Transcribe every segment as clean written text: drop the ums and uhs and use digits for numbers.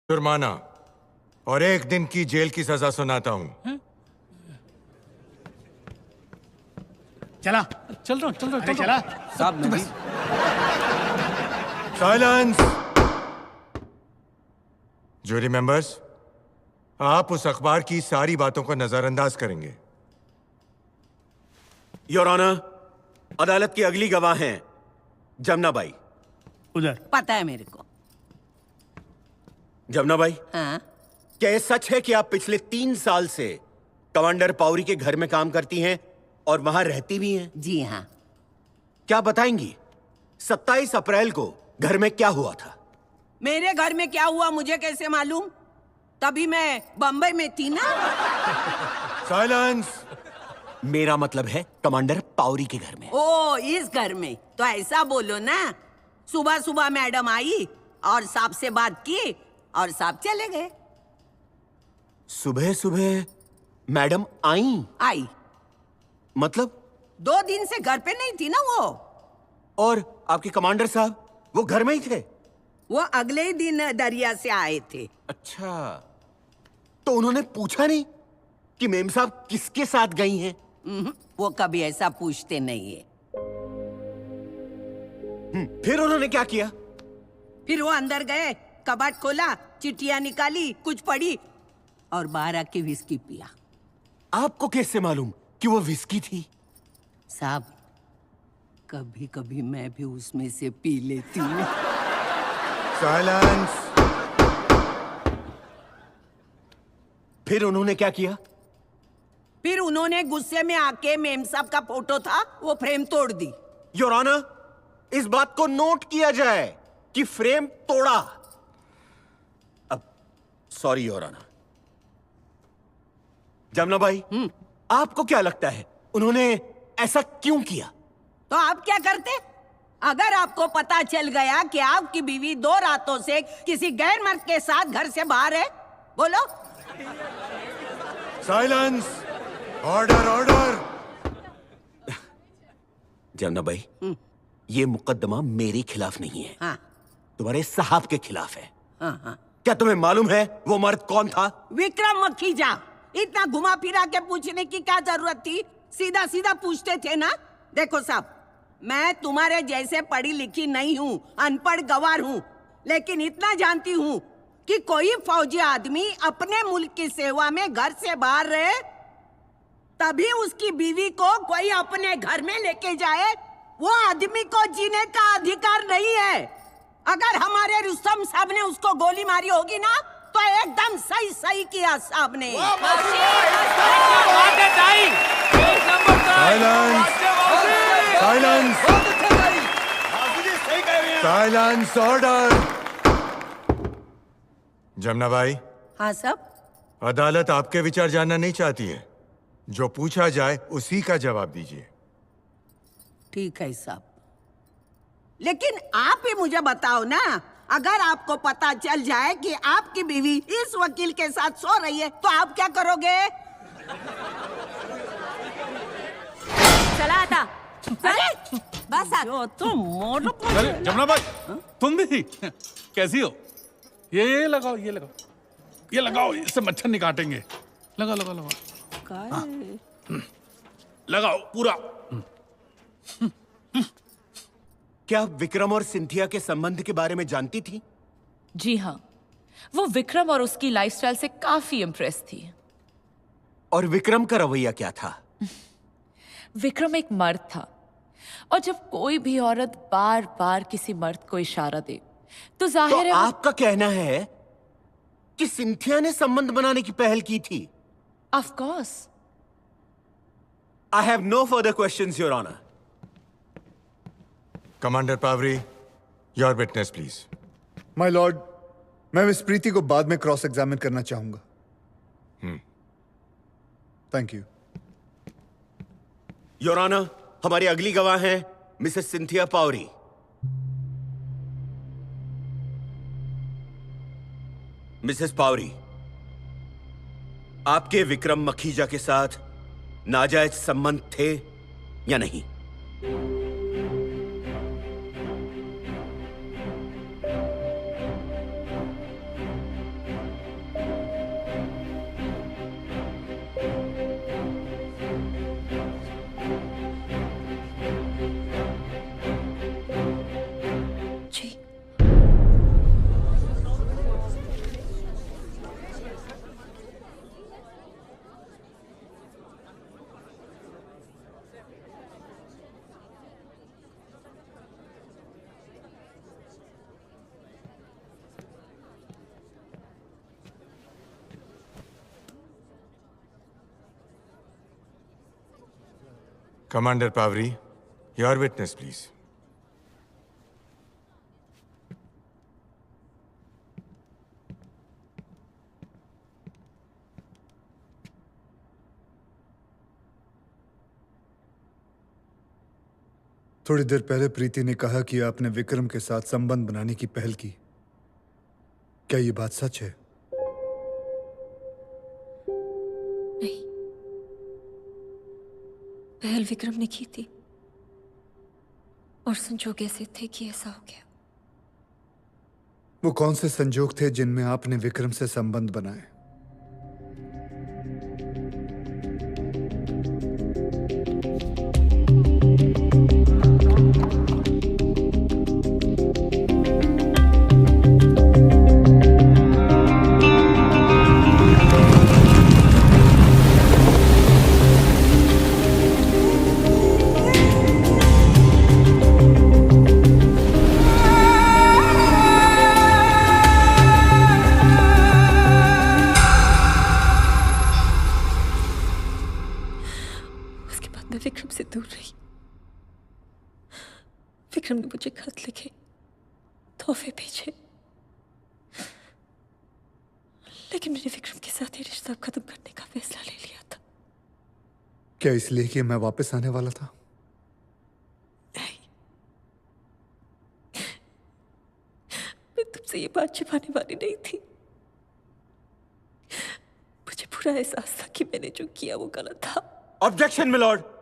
जुर्माना और 1 दिन की जेल की सजा सुनाता हूं। चला चल रहा अरे चल चला साहब मैं भी साइलेंस। जूरी मेंबर्स, आप उस अखबार की सारी बातों को नजरअंदाज करेंगे। योर ऑनर, अदालत की अगली गवाह हैं जमुना बाई। उधर पता है मेरे को। जमुना बाई, हाँ? क्या ये सच है कि आप पिछले 3 साल से कमांडर पाउरी के घर में काम करती हैं और वहां रहती भी हैं? जी हाँ। क्या बताएंगी 27 अप्रैल को घर में क्या हुआ था? मेरे घर में क्या हुआ मुझे कैसे मालूम? तभी मैं बम्बई में थी ना। साइलेंस। मेरा मतलब है कमांडर पाउरी के घर में। ओ, इस घर में तो ऐसा बोलो ना। सुबह सुबह मैडम आई और साहब से बात की और साहब चले गए। सुबह सुबह मैडम आई? मतलब? 2 दिन से घर पे नहीं थी ना वो। और आपके कमांडर साहब वो घर में ही थे? वो अगले ही दिन दरिया से आए थे। अच्छा, तो उन्होंने पूछा नहीं कि मेम साहब किसके साथ गई हैं? वो कभी ऐसा पूछते नहीं है। फिर उन्होंने क्या किया? फिर वो अंदर गए, कबाड़ खोला, चिट्ठियां निकाली, कुछ पढ़ी और बाहर आके विस्की पिया। आपको कैसे मालूम कि वो विस्की थी? साहब, कभी कभी मैं भी उसमें से पी लेती हूँ। साइलेंस। फिर उन्होंने क्या किया? फिर उन्होंने गुस्से में आके मेम साहब का फोटो था वो फ्रेम तोड़ दी। योर ऑनर, इस बात को नोट किया जाए कि फ्रेम तोड़ा। अब सॉरी योर ऑनर। जमुना भाई, आपको क्या लगता है उन्होंने ऐसा क्यों किया? तो आप क्या करते? अगर आपको पता चल गया कि आपकी बीवी 2 रातों से किसी गैर मर्द के साथ घर से बाहर है, बोलो। साइलेंस। Order order. जमुना भाई, ये मुकदमा मेरे खिलाफ नहीं है। हाँ तुम्हारे साहब के खिलाफ है। हाँ हाँ। क्या तुम्हें मालूम है वो मर्द कौन था? विक्रम मखीजा। इतना घुमा फिरा के पूछने की क्या जरूरत थी? सीधा सीधा पूछते थे ना। देखो साहब, मैं तुम्हारे जैसे पढ़ी लिखी नहीं हूँ, अनपढ़ गवार हूँ, लेकिन इतना जानती हूँ कि कोई फौजी आदमी अपने मुल्क की सेवा में घर से बाहर रहे तभी उसकी बीवी को कोई अपने घर में लेके जाए। वो आदमी को जीने का अधिकार नहीं है। अगर हमारे रुस्तम साहब ने उसको गोली मारी होगी ना तो एकदम सही सही किया साहब ने। Silence. Silence. Silence. Order. Jamuna भाई, हाँ साहब। अदालत आपके विचार जानना नहीं चाहती है। जो पूछा जाए उसी का जवाब दीजिए। ठीक है साहब, लेकिन आप ही मुझे बताओ ना, अगर आपको पता चल जाए कि आपकी बीवी इस वकील के साथ सो रही है तो आप क्या करोगे? चला आता। अरे बस अरे जमुना भाई, तुम भी कैसी हो? ये लगाओ, ये लगाओ, ये लगाओ, इससे मच्छर नहीं काटेंगे। लगाओ लगाओ लगाओ। लगाओ पूरा। क्या आप विक्रम और सिंथिया के संबंध के बारे में जानती थी? जी हाँ, वो विक्रम और उसकी लाइफस्टाइल से काफी इम्प्रेस थी। और विक्रम का रवैया क्या था? विक्रम एक मर्द था और जब कोई भी औरत बार बार किसी मर्द को इशारा दे तो तो जाहिर है आपका कहना है कि सिंथिया ने संबंध बनाने की पहल की थी? Of course. I have no further questions your honour. Commander Pawri, your witness please. My lord, मैं मिस प्रीति को बाद में क्रॉस एग्जामिन करना चाहूंगा। Thank you. योर ऑनर, हमारी अगली गवाह हैं Mrs Cynthia Pavri. Mrs Pavri, आपके विक्रम मखीजा के साथ नाजायज संबंध थे या नहीं? Commander Pavri, your witness, please. थोड़ी देर पहले प्रीति ने कहा कि आपने विक्रम के साथ संबंध बनाने की पहल की। क्या ये बात सच है? नहीं, पहल विक्रम ने की थी और संजोग ऐसे थे कि ऐसा हो गया। वो कौन से संजोग थे जिनमें आपने विक्रम से संबंध बनाए? विक्रम से दूर रही। विक्रम ने मुझे खत लिखे, तोहफे भेजे, लेकिन मैंने विक्रम के साथ ये रिश्ता खत्म करने का फैसला ले लिया था। क्या इसलिए कि मैं वापस आने वाला था? नहीं, मैं तुमसे ये बात छिपाने वाली नहीं थी। मुझे पूरा एहसास था कि मैंने जो किया वो गलत था। Objection my lord.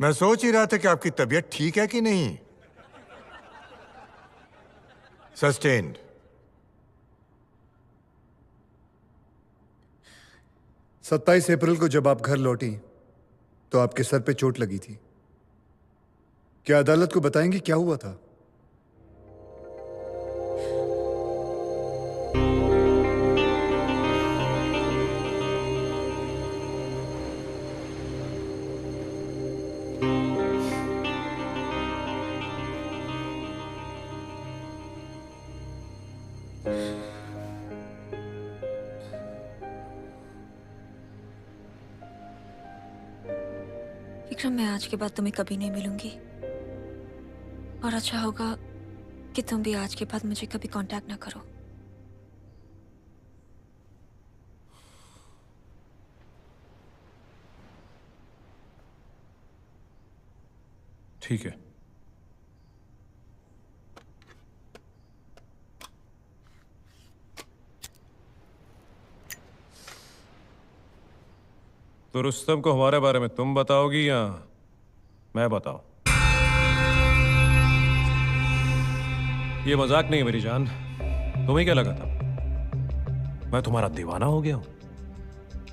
मैं सोच ही रहा था कि आपकी तबीयत ठीक है कि नहीं। सस्टेन्ड। सत्ताईस अप्रैल को जब आप घर लौटी तो आपके सर पे चोट लगी थी। क्या अदालत को बताएंगे क्या हुआ था? विक्रम, मैं आज के बाद तुम्हें कभी नहीं मिलूंगी और अच्छा होगा कि तुम भी आज के बाद मुझे कभी कांटेक्ट ना करो। ठीक है। तो रुस्तम को हमारे बारे में तुम बताओगी या मैं बताऊं? ये मजाक नहीं है मेरी जान। तुम्हें क्या लगा था मैं तुम्हारा दीवाना हो गया हूं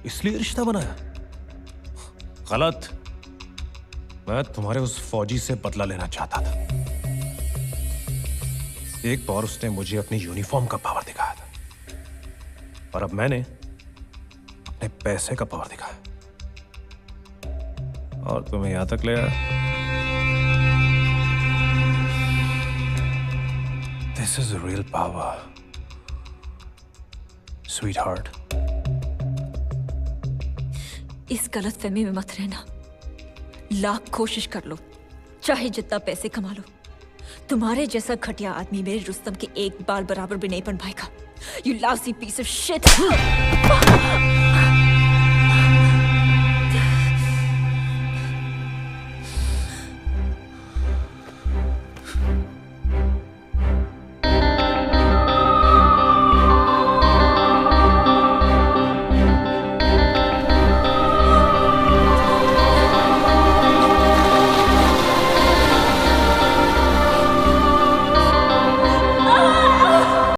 इसलिए रिश्ता बनाया? गलत। मैं तुम्हारे उस फौजी से बदला लेना चाहता था। एक बार उसने मुझे अपनी यूनिफॉर्म का पावर दिखाया था और अब मैंने अपने पैसे का पावर दिखाया और तुम्हें यहां तक ले आया। This is real power, sweet heart. इस गलत फहमी में मत रहना। लाख कोशिश कर लो, चाहे जितना पैसे कमा लो, तुम्हारे जैसा घटिया आदमी मेरे रुस्तम के एक बाल बराबर भी नहीं बन पाएगा। You lousy piece of shit!